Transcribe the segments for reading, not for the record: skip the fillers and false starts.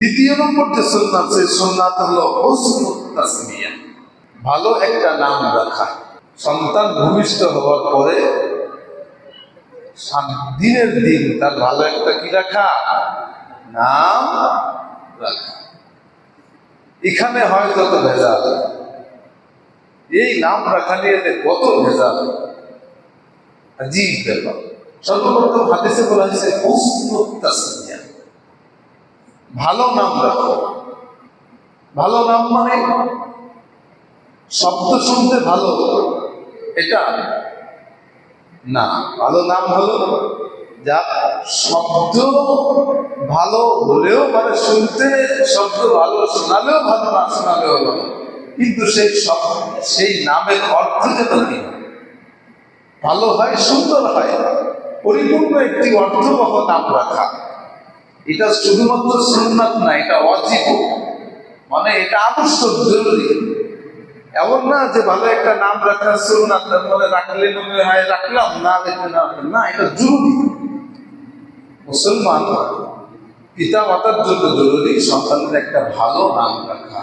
দ্বিতীয় নম্বর যে সুন্নাত, সেই সুন্নাত হলো হুসনুত তাসমিয়া, ভালো একটা নাম রাখা। সন্তান ভূমিষ্ঠ হওয়ার পরে দিনের দিন তার ভালো একটা কি রাখা, নাম রাখা। এখানে হয় যত ভেজাল, এই নাম রাখা নিয়ে কত ভেজাল, আজীব ব্যাপার। সর্বপ্রথম হাদিসে বলা হয়েছে হুসনুত তাসমিয়া, ভালো নাম রাখো। ভালো নাম মানে শব্দ শুনতে ভালো এটা না, ভালো নাম হলো যা শব্দ ভালো হলেও, মানে শুনতে শব্দ ভালো, শোনালেও ভালো, না শোনালেও ভালো, কিন্তু সেই নামের অর্থ যেন কি ভালো হয়, সুন্দর হয়, পরিপূর্ণ একটি অর্থবহ নাম রাখা। এটা শুধুমাত্র সুন্নাত না, এটা ওয়াজিব, মানে এটা আবশ্যক, জরুরি। এমন না যে ভালো একটা নাম রাখা সুন্নাত, তার মানে রাখলে মনে হয় রাখলাম, না রেখে না, এটা জরুরি। মুসলমান পিতা মাতার জন্য জরুরি সন্তানের একটা ভালো নাম রাখা।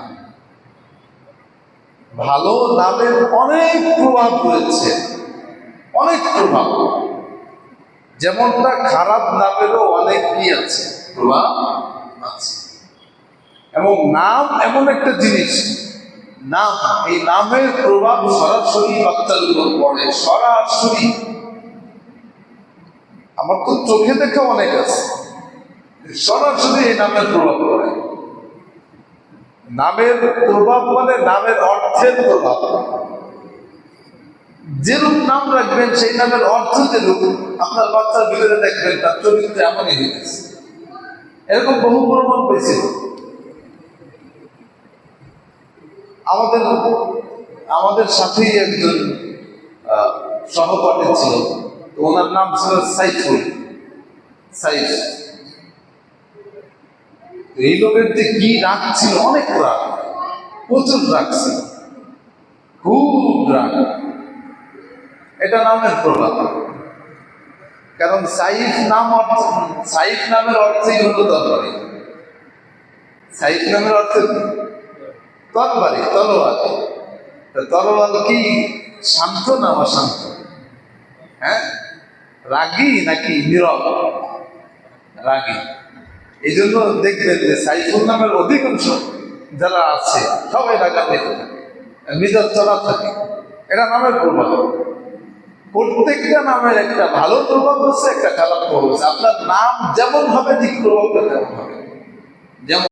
ভালো নামের অনেক প্রভাব রয়েছে, অনেক প্রভাব, যেমনটা খারাপ নামেরও অনেক কি আছে, প্রভাব আছে। এবং নাম এমন একটা জিনিস, নাম, এই নামের প্রভাব সরাসরি বাচ্চার উপর পড়ে, সরাসরি। আমার তো চোখে দেখা অনেক আছে, সরাসরি এই নামের প্রভাব পড়ে। নামের প্রভাব মানে নামের অর্থের প্রভাব। যেরূপ নাম রাখবেন সেই নামের অর্থ যেরূপ, আপনার বাচ্চার ভিতরে দেখবেন তার চরিত্র এমনই হয়েছে। এরকম বহু প্রমাণ পেয়েছিল। আমাদের সাথেই একজন সহপাঠী ছিল, ওনার নাম ছিল সাইফুল, সাইফ। এই লোকের যে কি রাগ ছিল, অনেক রাগ, প্রচুর রাগ ছিল, খুব রাগ। এটা নামের প্রভাব। কারণ সাইফ নামের অর্থই হলো তরবারি। সাইফ নামের অর্থ তরবারি, তলোয়ার। তলোয়ার কি শান্ত না অশান্ত? হ্যাঁ, রাগী নাকি নীরব? রাগী। এই জন্য দেখবেন যে সাইফুল নামের অধিকাংশ যারা আছে সবাই রাগান্বিত থাকে, মেজাজ চলা থাকে। এটা নামের প্রভাব। প্রত্যেকটা নামের একটা ভালো প্রভাব হচ্ছে, একটা খারাপ প্রভাব হচ্ছে। আপনার নাম যেমন হবে ঠিক প্রভাবটা তেমন হবে। যেমন